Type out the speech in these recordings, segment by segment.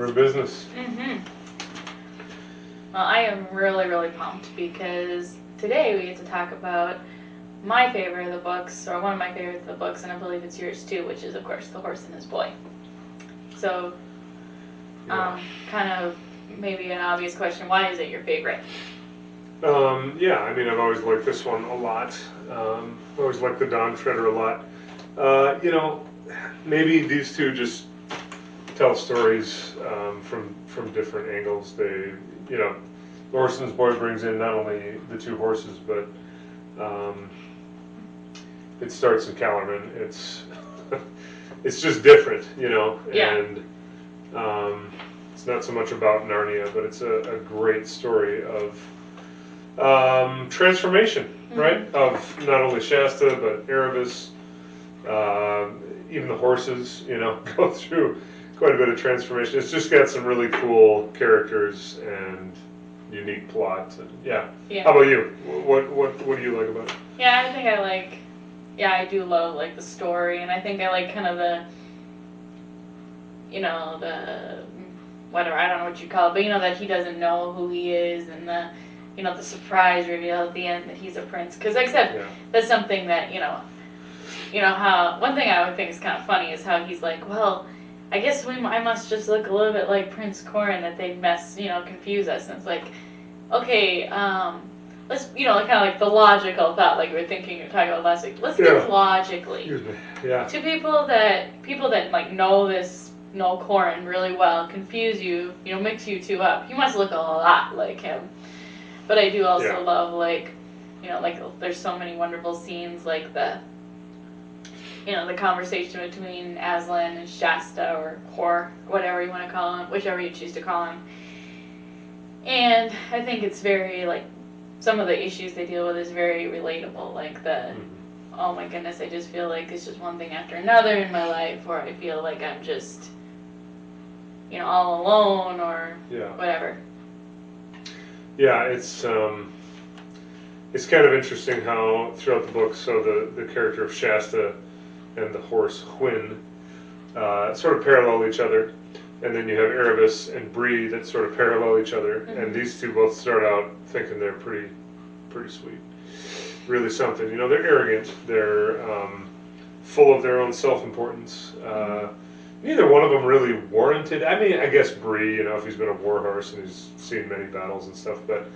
of business. Well, I am really, really pumped because today we get to talk about my favorite of the books, or one of my favorites of the books, and I believe it's yours too, which is, of course, The Horse and His Boy. So, kind of maybe an obvious question, why is it your favorite? Yeah, I mean, I've always liked this one a lot. I've always liked the Dawn Treader a lot. You know, maybe these two just tell stories from different angles. They, you know, The Horse and His Boy brings in not only the two horses, but it starts in Kellerman. It's just different, you know, and it's not so much about Narnia, but it's a great story of transformation, right? Of not only Shasta, but Erebus, even the horses, you know, go through quite a bit of transformation. It's just got some really cool characters and unique plot. And yeah. How about you? What do you like about it? Yeah, I think I like. Yeah, I do love like the story, and I think I like kind of the, you know, the whatever, I don't know what you call it, but you know that he doesn't know who he is, and the, you know, the surprise reveal at the end that he's a prince. Because like I said, that's something that you know how one thing I would think is kind of funny is how he's like, well, I guess I must just look a little bit like Prince Corin, that they'd confuse us, and it's like, okay, let's, you know, kind of like the logical thought, like we were talking about last week. Let's think logically. Excuse me. Yeah. To people that like know Corin really well, confuse you, you know, mix you two up. You must look a lot like him. But I do also love, like, you know, like there's so many wonderful scenes, like the conversation between Aslan and Shasta, or Hor, whatever you want to call him, whichever you choose to call him. And I think it's very, like, some of the issues they deal with is very relatable, like the, oh my goodness, I just feel like it's just one thing after another in my life, or I feel like I'm just, you know, all alone, or whatever. Yeah, it's kind of interesting how throughout the book, so the character of Shasta and the horse Hwin sort of parallel each other, and then you have Erebus and Bree that sort of parallel each other, and these two both start out thinking they're pretty sweet, really something. You know, they're arrogant, they're full of their own self-importance. Neither one of them really warranted. I mean, I guess Bree, you know, if he's been a war horse and he's seen many battles and stuff, but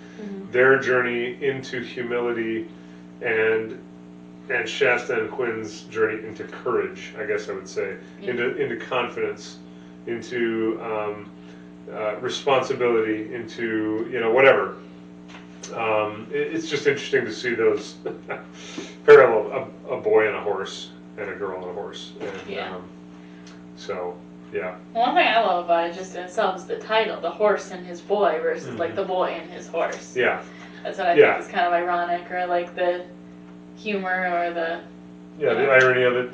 their journey into humility and Shasta and Quinn's journey into courage, I guess I would say, into confidence, into responsibility, into, you know, whatever. It's just interesting to see those parallel, a boy and a horse and a girl and a horse. And, so, yeah. One thing I love about it just in itself is the title, The Horse and His Boy, versus like the boy and his horse. Yeah. That's what I think is kind of ironic, or like the humor, or the... Yeah, the irony of it.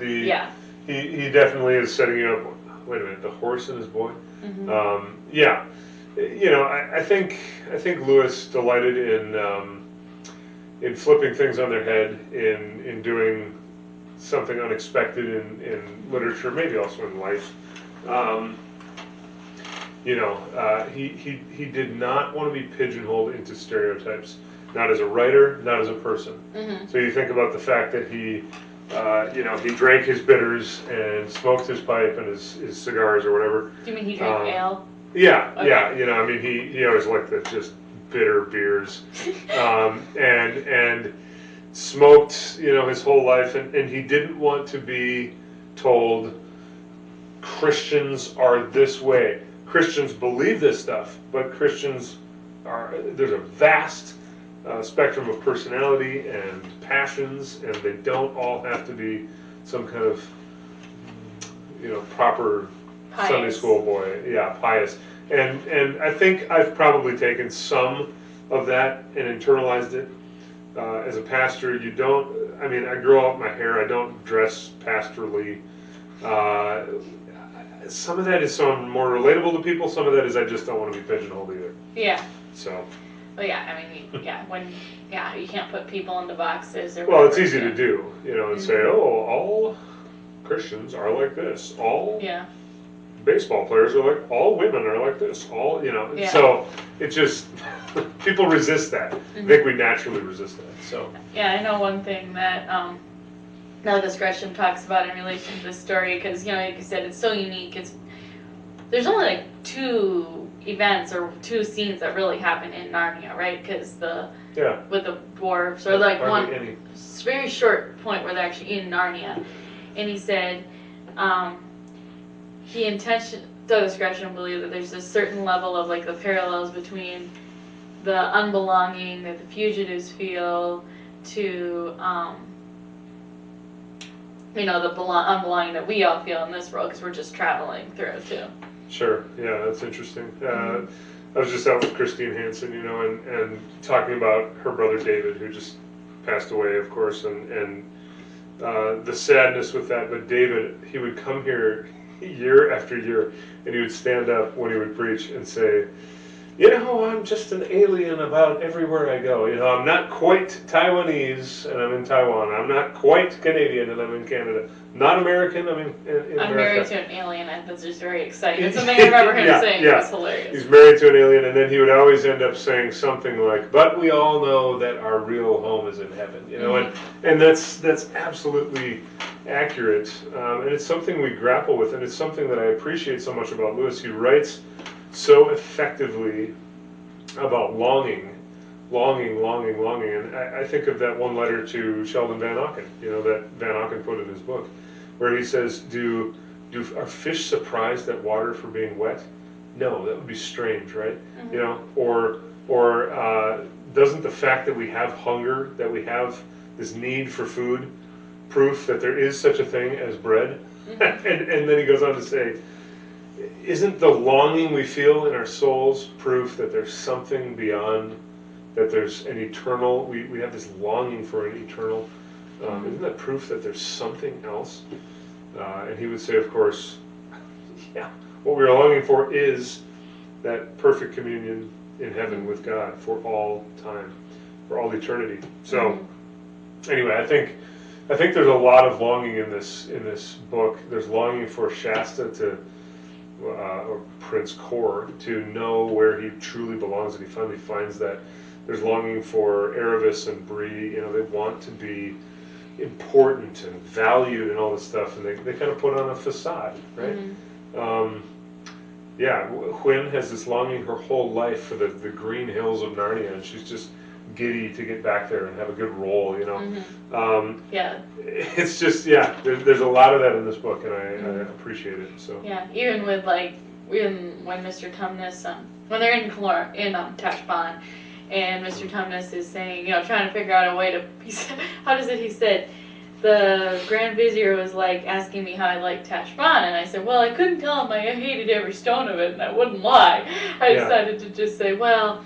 He definitely is setting you up. Wait a minute, The Horse and His Boy? Yeah. You know, I think Lewis delighted in flipping things on their head, in doing something unexpected in literature, maybe also in life. You know, he did not want to be pigeonholed into stereotypes, not as a writer, not as a person. So you think about the fact that he, you know, he drank his bitters and smoked his pipe and his cigars or whatever. Do you mean he drank ale? Yeah, okay. You know, I mean, he always liked the just bitter beers, and smoked, you know, his whole life, and he didn't want to be told Christians are this way. Christians believe this stuff, but Christians there's a vast spectrum of personality and passions, and they don't all have to be some kind of, you know, proper pious Sunday school boy. Yeah, pious. And I think I've probably taken some of that and internalized it. As a pastor, you don't, I mean, I grow out my hair, I don't dress pastorally. Some of that is so I'm more relatable to people, some of that is I just don't want to be pigeonholed either. Yeah. So. Well, yeah, I mean, you can't put people into boxes or well, it's easy to do, you know, and say, oh, all Christians are like this. All baseball players are like, all women are like this, all, you know. Yeah. So it just, people resist that. I think we naturally resist that, so. Yeah, I know one thing that Douglas Gresham talks about in relation to this story, because, you know, like you said, it's so unique. There's only like 2 events or 2 scenes that really happen in Narnia, right? Because with the dwarves, or like one very short point where they're actually in Narnia. And he said Douglas Gresham believed that there's a certain level of like the parallels between the unbelonging that the fugitives feel to you know, the unbelonging that we all feel in this world, because we're just traveling through too. Sure, yeah, that's interesting. I was just out with Christine Hansen, you know, and talking about her brother David, who just passed away, of course, and the sadness with that. But David, he would come here year after year, and he would stand up when he would preach and say, you know, I'm just an alien about everywhere I go. You know, I'm not quite Taiwanese, and I'm in Taiwan. I'm not quite Canadian, and I'm in Canada. Not American, I'm in America. I'm married to an alien. That's just very exciting. It's something I remember him saying. It was hilarious. He's married to an alien, and then he would always end up saying something like, but we all know that our real home is in heaven. You know, and that's absolutely accurate. And it's something we grapple with, and it's something that I appreciate so much about Lewis. He writes so effectively about longing. And I think of that one letter to Sheldon Van Auken, you know, that Van Auken put in his book, where he says, are fish surprised at water for being wet? No, that would be strange, right? You know, or doesn't the fact that we have hunger, that we have this need for food, proof that there is such a thing as bread? And then he goes on to say, isn't the longing we feel in our souls proof that there's something beyond, that there's an eternal, we have this longing for an eternal, isn't that proof that there's something else? And he would say, of course, yeah, what we're longing for is that perfect communion in heaven with God for all time, for all eternity. So anyway, I think there's a lot of longing in this book. There's longing for Shasta or Prince Kor to know where he truly belongs, and he finally finds that. There's longing for Erebus and Bree. You know, they want to be important and valued and all this stuff, and they kind of put on a facade, right? Yeah, Hwyn has this longing her whole life for the green hills of Narnia, and she's just giddy to get back there and have a good role, you know. Yeah. It's just, yeah, there's a lot of that in this book, and I appreciate it. So. Yeah, even with when Mr. Tumnus, when they're in Tashbaan, and Mr. Tumnus is saying, you know, trying to figure out a way to, he said, the Grand Vizier was like asking me how I liked Tashbaan, and I said, well, I couldn't tell him I hated every stone of it, and I wouldn't lie. I decided to just say, well,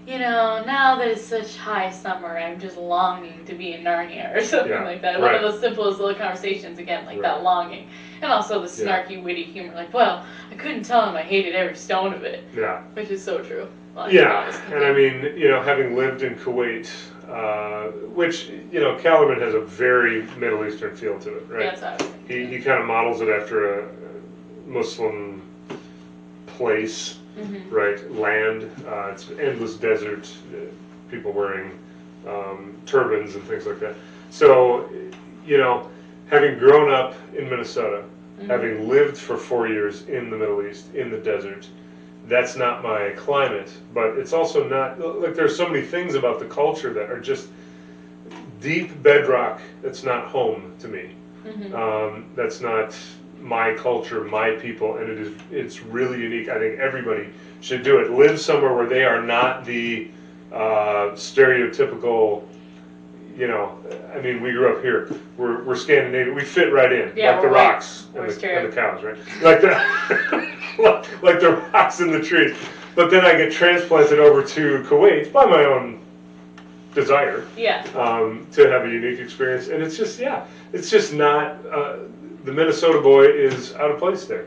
you know, now that it's such high summer, I'm just longing to be in Narnia, or something like that. One of those simplest little conversations, again, like that longing. And also the snarky, witty humor, like, well, I couldn't tell him I hated every stone of it. Yeah. Which is so true. And I mean, you know, having lived in Kuwait, which, you know, Kellerman has a very Middle Eastern feel to it, right? Yeah, that's what I was thinking. He kind of models it after a Muslim place, right? Land. It's endless desert, people wearing turbans and things like that. So, you know, having grown up in Minnesota, having lived for 4 years in the Middle East, in the desert, that's not my climate, but it's also not, like, there's so many things about the culture that are just deep bedrock that's not home to me. That's not my culture, my people, and it's really unique. I think everybody should do it. Live somewhere where they are not the stereotypical, you know, I mean, we grew up here. We're Scandinavian. We fit right in, like the rocks and the cows, right? Like like the rocks and the trees. But then I get transplanted over to Kuwait by my own desire. To have a unique experience, and it's just it's just not. The Minnesota boy is out of place there.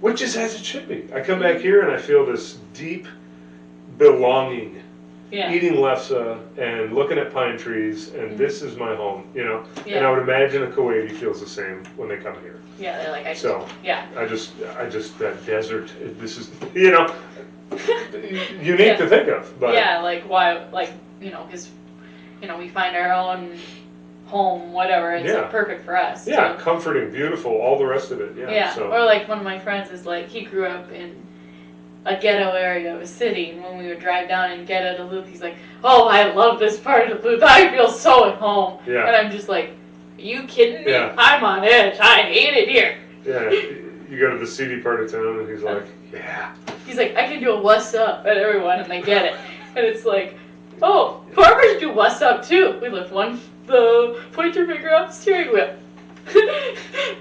Which is as it should be. I come back here and I feel this deep belonging eating lefse and looking at pine trees, and this is my home, you know. Yeah. And I would imagine a Kuwaiti feels the same when they come here. Yeah, they're like, I just that desert. This is, you know, unique to think of. But yeah, like why, like, you know, because, you know, we find our own home, whatever. It's like perfect for us. Yeah, comforting, beautiful, all the rest of it. Yeah. Yeah. So. Or like one of my friends is like, he grew up in a ghetto area of a city, and when we would drive down in Ghetto Duluth, he's like, oh, I love this part of Duluth. I feel so at home. Yeah. And I'm just like, are you kidding me? Yeah. I'm on edge. I hate it here. Yeah. You go to the seedy part of town, and he's like, yeah. He's like, I can do a what's up at everyone, and they get it. And it's like, oh, farmers do what's up too. We lift the pointer finger off the steering wheel.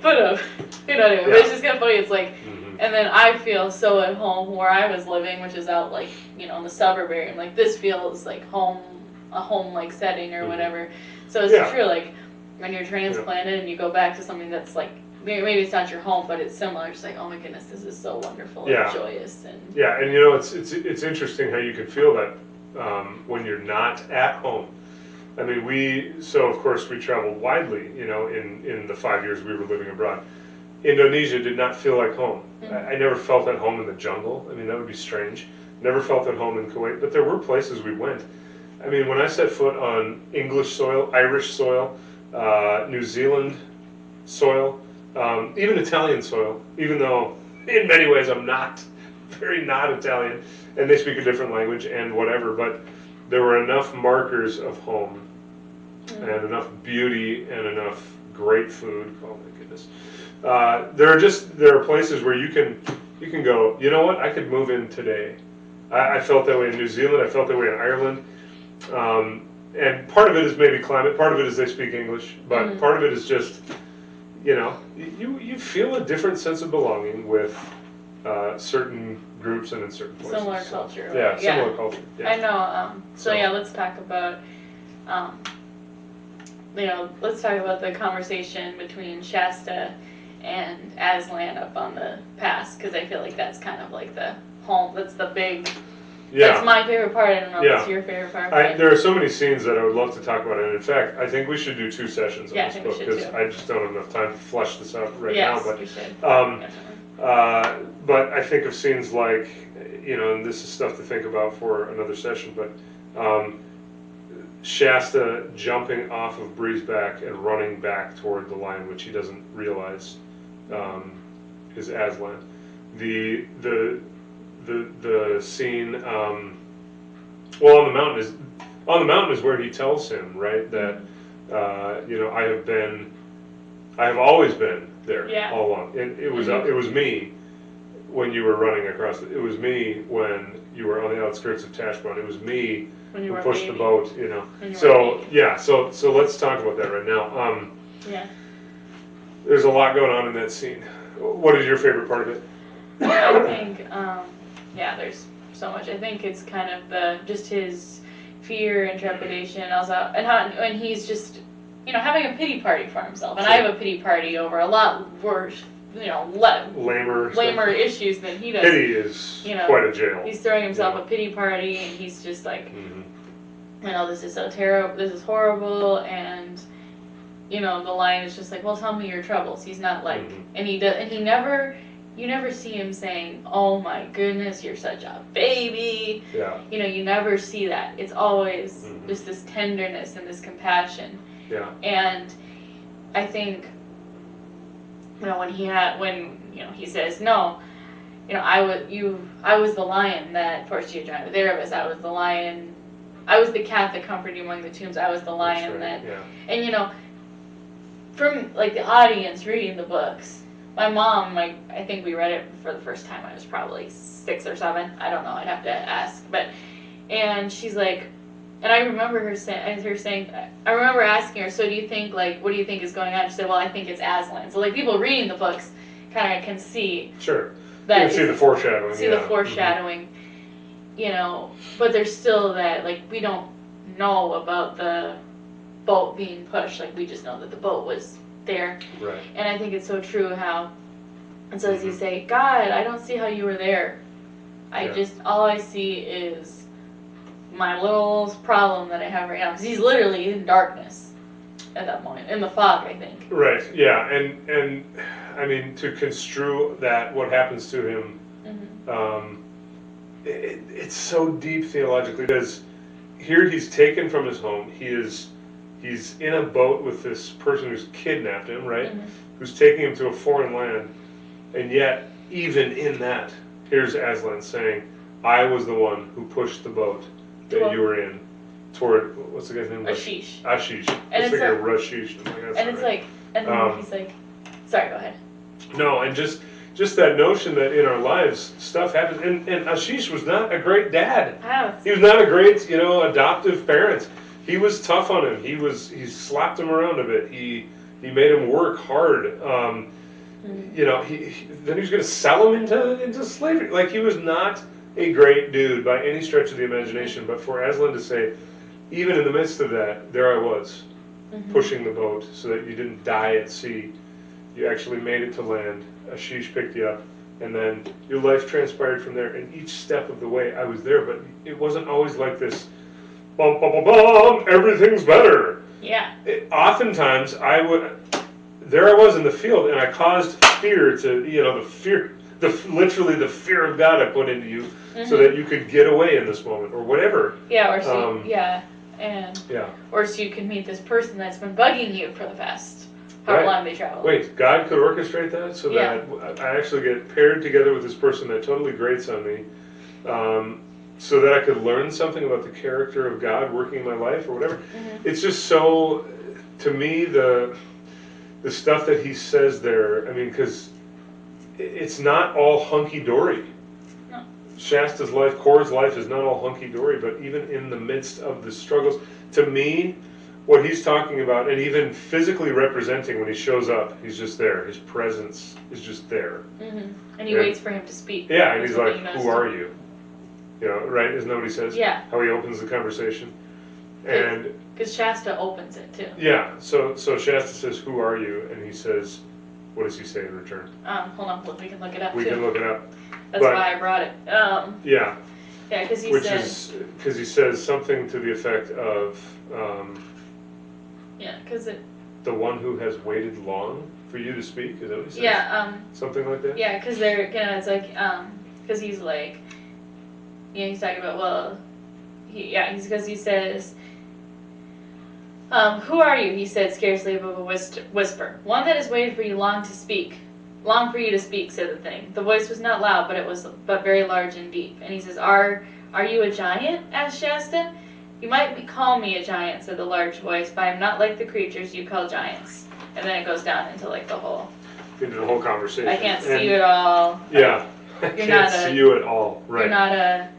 But you know, anyway, but it's just kind of funny. It's like, and then I feel so at home where I was living, which is out like, you know, in the suburb area. I'm like, this feels like a home-like setting or whatever. So it's true, like, when you're transplanted and you go back to something that's like, maybe it's not your home, but it's similar. It's like, oh my goodness, this is so wonderful and joyous. And and you know, it's interesting how you can feel that when you're not at home. I mean, so of course we traveled widely, you know, in the 5 years we were living abroad. Indonesia did not feel like home. I never felt at home in the jungle. I mean, that would be strange. Never felt at home in Kuwait, but there were places we went. I mean, when I set foot on English soil, Irish soil, New Zealand soil, even Italian soil, even though in many ways I'm not Italian, and they speak a different language and whatever, but there were enough markers of home and enough beauty and enough great food. Oh my goodness. There are places where you can go, you know what, I could move in today. I felt that way in New Zealand, I felt that way in Ireland. And part of it is maybe climate, part of it is they speak English, but part of it is just, you know, you feel a different sense of belonging with certain groups and in certain places. Similar culture. Yeah, similar culture. Yeah. I know. So yeah, let's talk about, you know, let's talk about the conversation between Shasta and Aslan up on the pass, because I feel like that's kind of like the home. That's the big. That's my favorite part. I don't know if it's your favorite part. There are so many scenes that I would love to talk about, and in fact, I think we should do 2 sessions on this book, because I just don't have enough time to flesh this out now. But we should. But I think of scenes like, you know, and this is stuff to think about for another session, but Shasta jumping off of Bree's back and running back toward the lion, which he doesn't realize is Aslan. The scene, well, on the mountain is where he tells him, right, that you know, I have always been there all along. It was me when you were running across it. It was me when you were on the outskirts of Tashbaan. It was me who pushed the boat, you know. So so let's talk about that right now. There's a lot going on in that scene. What is your favorite part of it? I think, there's so much. I think it's kind of just his fear and trepidation, also, and he's just, you know, having a pity party for himself. And I have a pity party over a lot worse, you know, lamer issues than he does. Pity is, you know, quite a jail. He's throwing himself a pity party, and he's just like, you know, this is so terrible, this is horrible, and, you know, the lion is just like, well, tell me your troubles. He's not like, and he never, you never see him saying, oh my goodness, you're such a baby. Yeah. You know, you never see that. It's always just this tenderness and this compassion. Yeah. And I think, you know, when you know, he says, no, you know, I was the lion that forced you to join with Erebus. I was the lion, I was the cat that comforted you among the tombs. I was the lion and you know, from like the audience reading the books, my mom, like, I think we read it for the first time, I was probably 6 or 7. I don't know, I'd have to ask. And she's like, and I remember her saying, I remember asking her, so do you think, like, what do you think is going on? She said, well, I think it's Aslan. So, like, people reading the books kind of can see. Sure. That you can see the foreshadowing. See the foreshadowing, you know, but there's still that, like, we don't know about the boat being pushed. Like, we just know that the boat was there. Right. And I think it's so true how, and so as you say, God, I don't see how you were there. All I see is my little problem that I have right now, because he's literally in darkness at that point, in the fog, I think. Right. Yeah. And I mean, to construe that, what happens to him, it's so deep theologically, because here he's taken from his home. He's in a boat with this person who's kidnapped him, right? Who's taking him to a foreign land, and yet even in that, here's Aslan saying, "I was the one who pushed the boat that you were in toward," what's the guy's name? Ashish. Ashish. And it's like a Rashish. And it's like, and then he's like, sorry, go ahead. No, and just that notion that in our lives stuff happens, and Ashish was not a great dad. He was not a great, adoptive parent. He was tough on him. He slapped him around a bit. He made him work hard. Then he was going to sell him into slavery. Like, he was not a great dude by any stretch of the imagination. But for Aslan to say, even in the midst of that, there I was, pushing the boat so that you didn't die at sea. You actually made it to land. Ashish picked you up, and then your life transpired from there. And each step of the way, I was there, but it wasn't always like this. Bum, bum, bum, bum, everything's better. Yeah. Oftentimes, there I was in the field, and I caused fear to, literally the fear of God I put into you, so that you could get away in this moment, or whatever. Yeah, or so, or so you can meet this person that's been bugging you for the past however long they travel. Wait, God could orchestrate that so that I actually get paired together with this person that totally grates on me, so that I could learn something about the character of God working in my life or whatever. It's just so, to me, the stuff that he says there, I mean, because it's not all hunky-dory. No. Shasta's life, Korra's life is not all hunky-dory, but even in the midst of the struggles, to me, what he's talking about, and even physically representing when he shows up, he's just there. His presence is just there. And he waits for him to speak. Yeah, and he's like, who are you? Right? Isn't that what he says? Yeah. How he opens the conversation. And because Shasta opens it too. Yeah, so Shasta says, who are you? And he says, what does he say in return? Hold on, we can look it up We can look it up. That's why I brought it. Yeah. Yeah, because he because he says something to the effect of, the one who has waited long for you to speak, is that what he says? Yeah. Something like that? Yeah, because they're, it's like, because he's like, he's talking about, because he says, who are you? He said, scarcely above a whisper. One that has waited for you long for you to speak, said the thing. The voice was not loud, but very large and deep. And he says, Are you a giant? Asked Shasta. You might call me a giant, said the large voice, but I am not like the creatures you call giants. And then it goes down into the whole conversation. I can't see you at all. Yeah. I can't see you at all. Right. You're not a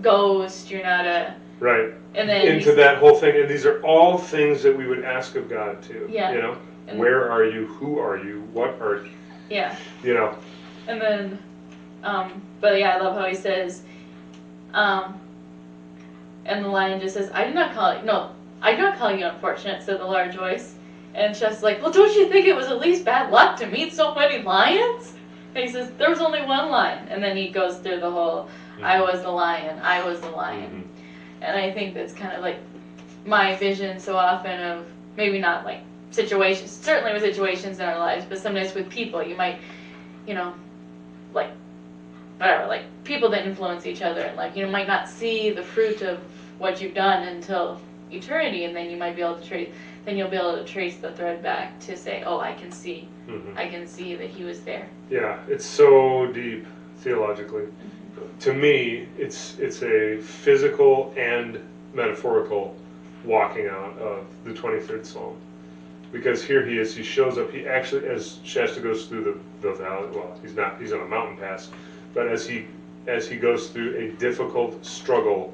ghost. You're not a... Right. And then into that whole thing. And these are all things that we would ask of God too. Yeah. Where are you? Who are you? What are you? Yeah. And then, but yeah, I love how he says, and the lion just says, I do not call you unfortunate, said the large voice. And Shasta's like, well, don't you think it was at least bad luck to meet so many lions? And he says, there was only one lion. And then he goes through the whole, I was the lion. And I think that's kind of like my vision so often of, maybe not like situations, certainly with situations in our lives, but sometimes with people, you might, like, whatever, like people that influence each other, and like, you might not see the fruit of what you've done until eternity, and then you might be able to trace the thread back to say, oh, I can see that he was there. Yeah, it's so deep theologically. To me, it's a physical and metaphorical walking out of the 23rd Psalm. Because here he is, he shows up, he actually, as Shasta goes through the valley, well, he's on a mountain pass, but as he goes through a difficult struggle,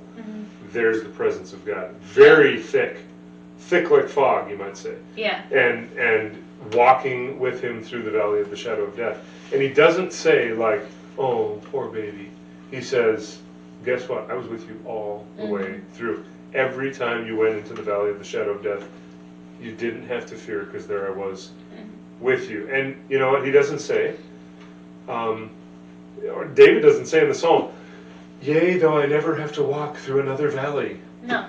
there's the presence of God. Very thick like fog, you might say. Yeah. And walking with him through the valley of the shadow of death. And he doesn't say like, oh, poor baby. He says, guess what? I was with you all the way through. Every time you went into the valley of the shadow of death, you didn't have to fear because there I was with you. And you know what he doesn't say? Or David doesn't say in the Psalm, yea, though I never have to walk through another valley. No.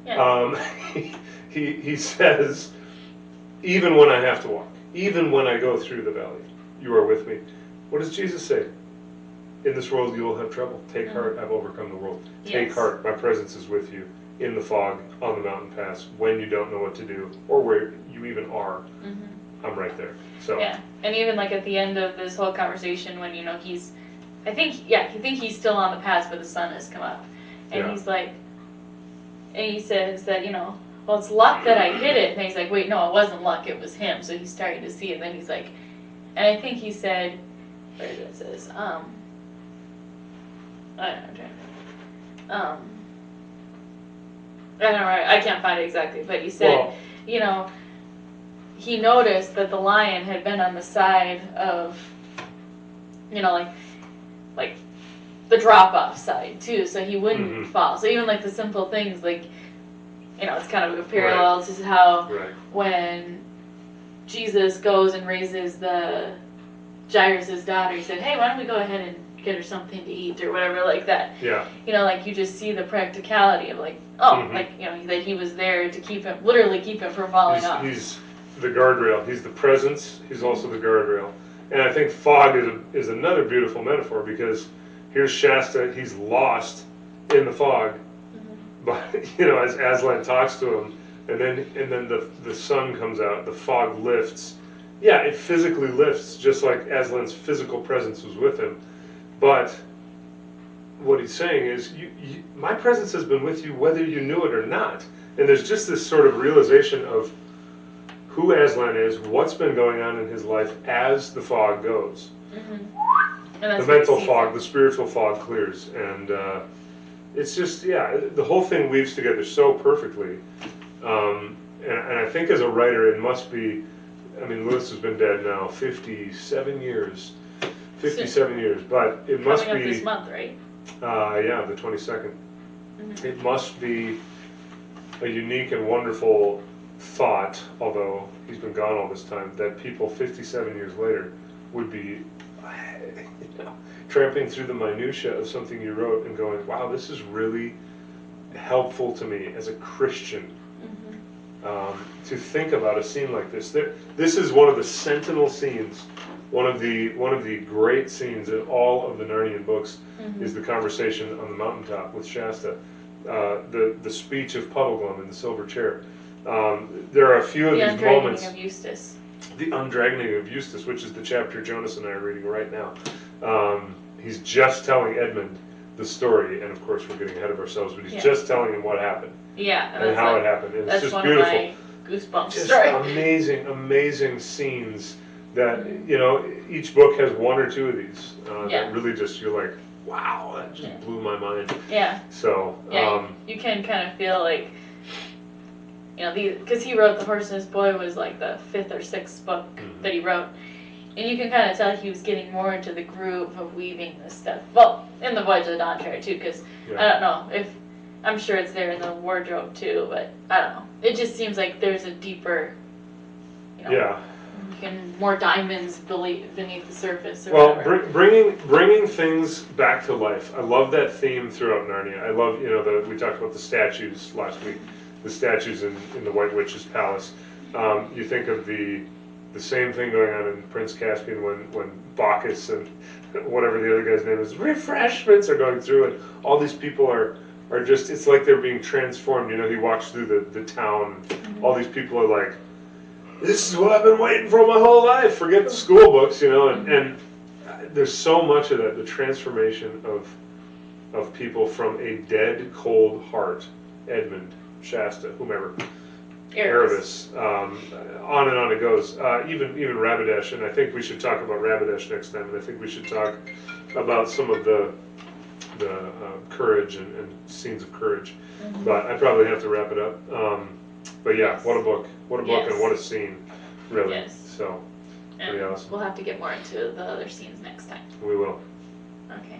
Yeah. He says, even when I have to walk, even when I go through the valley, you are with me. What does Jesus say? In this world you will have trouble. Take heart, I've overcome the world. Take heart, my presence is with you in the fog, on the mountain pass, when you don't know what to do, or where you even are. I'm right there. So yeah, and even like at the end of this whole conversation, when I think he's still on the path, but the sun has come up, and he's like, and he says that well, it's luck that I hit it, and he's like, wait, no, it wasn't luck, it was him. So he's starting to see it, and then he's like, and I think he said, where is it? Says, I don't know, I'm trying to think. I don't know, I can't find it exactly, but he said, he noticed that the lion had been on the side of, like the drop-off side too, so he wouldn't fall. So even like the simple things, like, it's kind of a parallel to how when Jesus goes and raises the Jairus' daughter, he said, hey, why don't we go ahead and get her something to eat or whatever like that. Yeah. Like you just see the practicality of like, that he was there to literally keep him from falling off. He's the guardrail. He's the presence. He's also the guardrail. And I think fog is another beautiful metaphor, because here's Shasta. He's lost in the fog, but as Aslan talks to him, and then the sun comes out, the fog lifts. Yeah, it physically lifts, just like Aslan's physical presence was with him. But what he's saying is, my presence has been with you whether you knew it or not. And there's just this sort of realization of who Aslan is, what's been going on in his life as the fog goes. The mental fog, the spiritual fog clears. And it's just, the whole thing weaves together so perfectly. And I think as a writer, it must be, Lewis has been dead now 57 years. 57 years, but it must be... Coming up this month, right? The 22nd. It must be a unique and wonderful thought, although he's been gone all this time, that people 57 years later would be tramping through the minutiae of something you wrote and going, wow, this is really helpful to me as a Christian. To think about a scene like this. This is one of the sentinel scenes. One of the great scenes in all of the Narnian books is the conversation on the mountaintop with Shasta, the speech of Puddleglum in the silver chair. There are a few of these moments. The undragoning of Eustace. The undragoning of Eustace, which is the chapter Jonas and I are reading right now. He's just telling Edmund the story, and of course we're getting ahead of ourselves, but he's just telling him what happened. Yeah, and how it happened. And it's just one beautiful. Of my goosebumps just story. amazing scenes that, each book has one or two of these that really just, you're like, wow, that just blew my mind. Yeah. So, you can kind of feel like, because he wrote The Horse and His Boy was like the 5th or 6th book that he wrote. And you can kind of tell he was getting more into the groove of weaving this stuff. Well, in The Voyage of the Dawn Treader too, because I don't know if, I'm sure it's there in the wardrobe too, but I don't know. It just seems like there's a deeper, more diamonds beneath the surface. Or whatever. Bringing things back to life. I love that theme throughout Narnia. I love, we talked about the statues last week, the statues in the White Witch's palace. You think of the same thing going on in Prince Caspian when Bacchus and whatever the other guy's name is, refreshments are going through, and all these people are just, it's like they're being transformed. He walks through the town, all these people are like, this is what I've been waiting for my whole life. Forget the school books, and there's so much of that, the transformation of people from a dead, cold heart, Edmund, Shasta, whomever, Erebus, on and on it goes. Even Rabidesh, and I think we should talk about Rabidesh next time, and I think we should talk about some of the courage and scenes of courage. But I probably have to wrap it up. But what a book! What a book and what a scene, really. Yes. So, pretty awesome. We'll have to get more into the other scenes next time. We will. Okay.